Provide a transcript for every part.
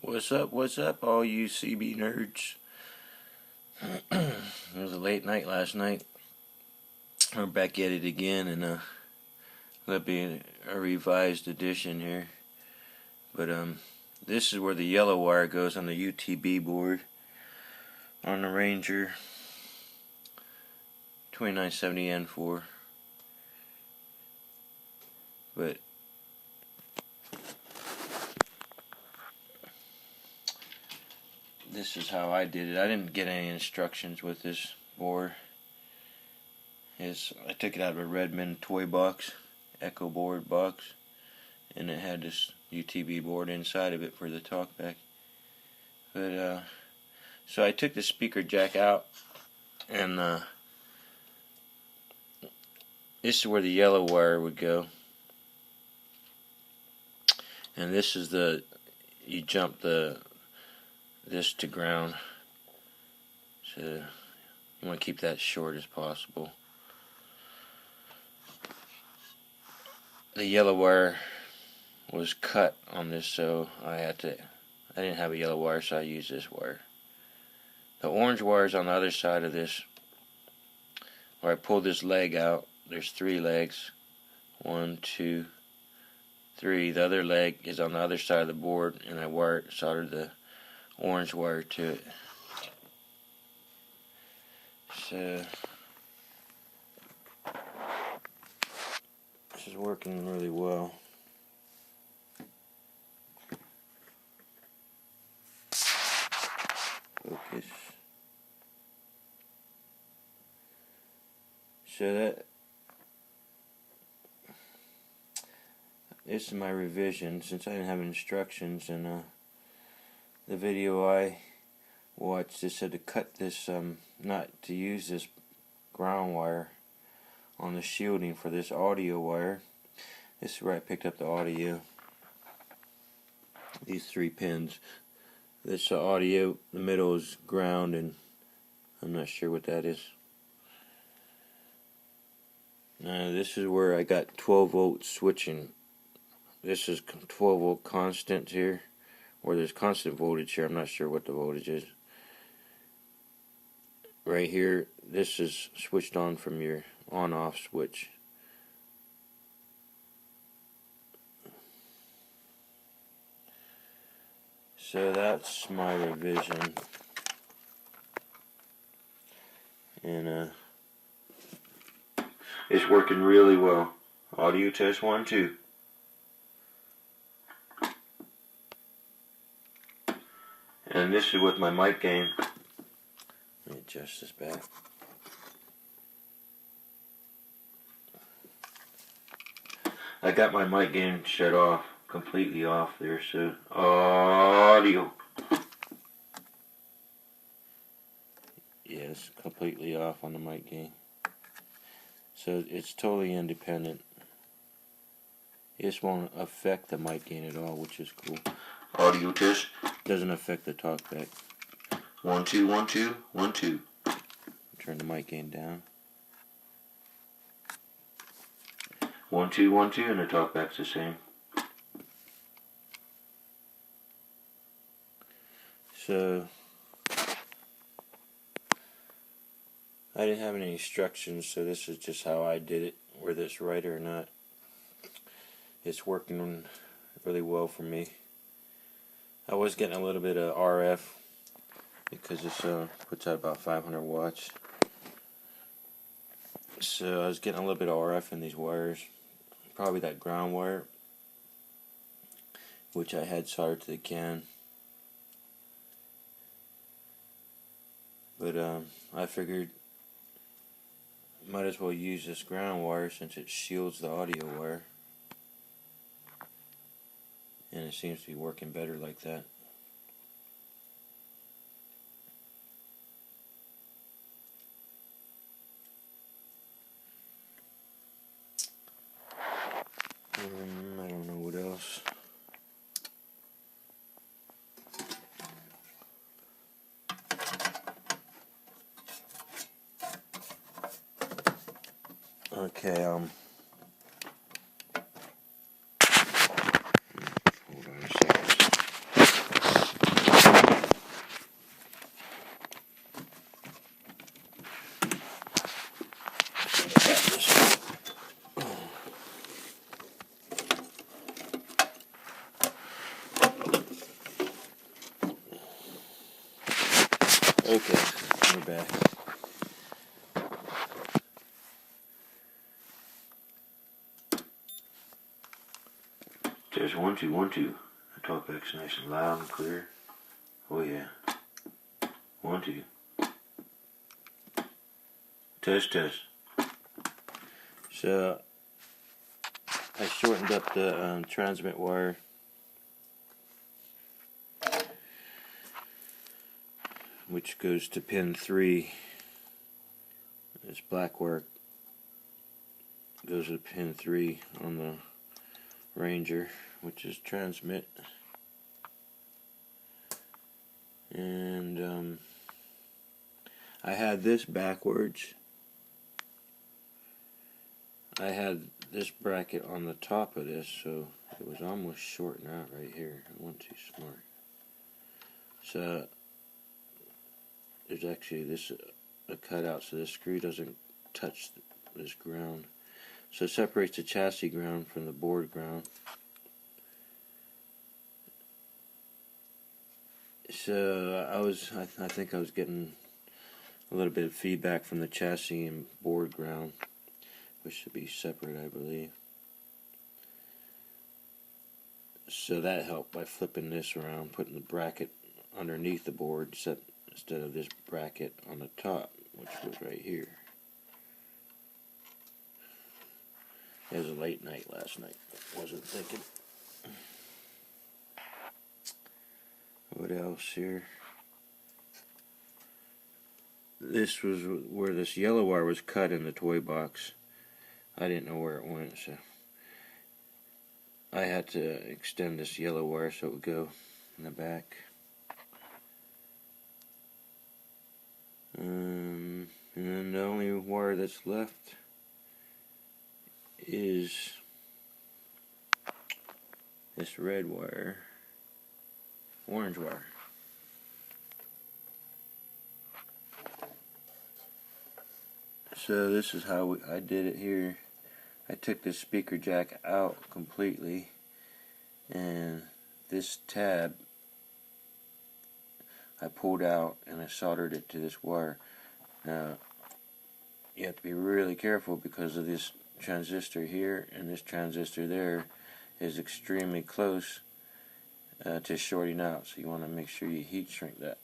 What's up, all you CB nerds? It was a late night last night. We're back at it again, and that'll be a revised edition here. But this is where the yellow wire goes on the UTB board on the Ranger 2970N4. But this is how I did it. I didn't get any instructions with this board. I took it out of a Redmond toy box, Echo board box, and it had this UTB board inside of it for the talkback. But so I took the speaker jack out, and this is where the yellow wire would go. And this is you jump this to ground. So you want to keep that short as possible. The yellow wire was cut on this, so I didn't have a yellow wire, so I used this wire. The orange wire is on the other side of this, where I pulled this leg out. There's 3 legs. 1, 2, 3. The other leg is on the other side of the board, and I soldered the orange wire to it. So this is working really well. Focus. So this is my revision, since I didn't have instructions, and the video I watched, it said to cut this, not to use this ground wire on the shielding for this audio wire. This is where I picked up the audio. These 3 pins. This audio, the middle is ground, and I'm not sure what that is. Now this is where I got 12 volt switching. This is 12 volt constant here, where there's constant voltage here. I'm not sure what the voltage is. Right here, this is switched on from your on-off switch. So that's my revision. And it's working really well. Audio test 1, 2. And this is with my mic gain. Let me adjust this back. I got my mic gain shut off, completely off there, so audio. Yes, completely off on the mic gain. So it's totally independent. This won't affect the mic gain at all, which is cool. Audio test. Doesn't affect the talkback. 1, 2, 1, 2, 1, 2. Turn the mic gain down. 1, 2, 1, 2, and the talkback's the same. So I didn't have any instructions, so this is just how I did it, whether it's right or not. It's working really well for me. I was getting a little bit of RF because this puts out about 500 watts. So I was getting a little bit of RF in these wires. Probably that ground wire, which I had soldered to the can. But I figured might as well use this ground wire since it shields the audio wire. And it seems to be working better like that. I don't know what else. Okay, hold on a second. Okay, we're back. There's 1 2 1 2. The talkback's nice and loud and clear. Oh yeah. 1 2. Test test. So I shortened up the transmit wire. Which goes to pin 3. This black wire goes to pin 3 on the Ranger, which is transmit. And I had this backwards. I had this bracket on the top of this, so it was almost shorting out right here. I wasn't too smart. So there's actually this a cutout, so this screw doesn't touch this ground. So it separates the chassis ground from the board ground. So I think I was getting a little bit of feedback from the chassis and board ground, which should be separate, I believe. So that helped by flipping this around, putting the bracket underneath the board instead of this bracket on the top, which was right here. It was a late night last night. Wasn't thinking. What else here? This was where this yellow wire was cut in the toy box. I didn't know where it went, so I had to extend this yellow wire so it would go in the back. And then the only wire that's left is this red wire, orange wire. So this is how I did it here. I took this speaker jack out completely, and this tab I pulled out and I soldered it to this wire. Now you have to be really careful because of this transistor here and this transistor there is extremely close to shorting out, so you want to make sure you heat shrink that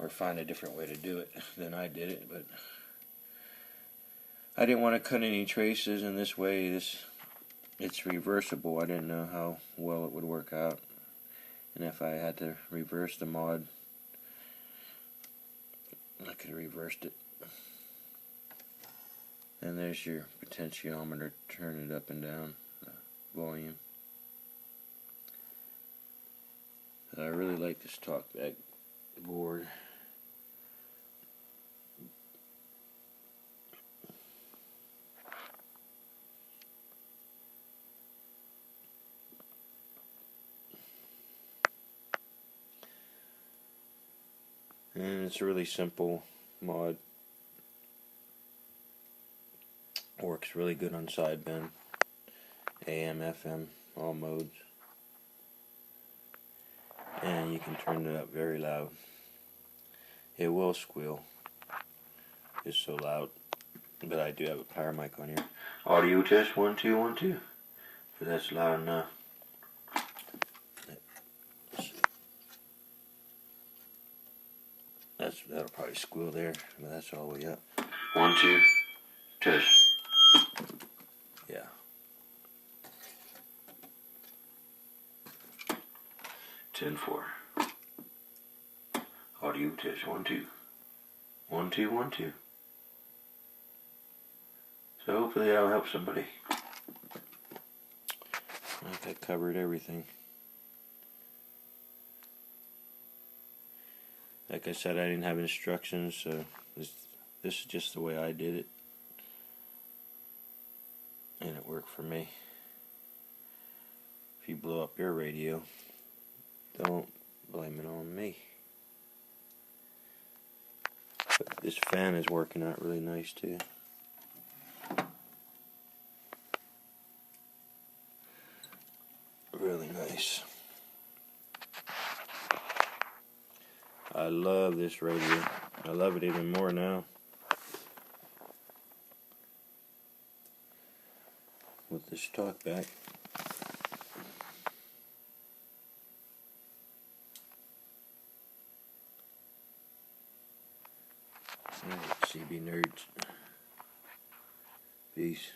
or find a different way to do it than I did it. But I didn't want to cut any traces, and this way it's reversible. I didn't know how well it would work out, and if I had to reverse the mod, I could have reversed it. And there's your potentiometer, turn it up and down, volume. I really like this talkback board. And it's a really simple mod. Works really good on sideband, AM, FM, all modes. And you can turn it up very loud. It will squeal. It's so loud. But I do have a power mic on here. Audio test 1 2 1 2. So that's loud enough. That'll probably squeal there, but that's all the way up. 1 2 test. Yeah. 10-4. Audio test 1 2. 1 2 1 2. So hopefully that'll help somebody. I think I covered everything. Like I said, I didn't have instructions, so this is just the way I did it. And it worked for me. If you blow up your radio, don't blame it on me. But this fan is working out really nice too. Really nice. I love this radio. I love it even more now with this talk back. Alright, CB nerds. Peace.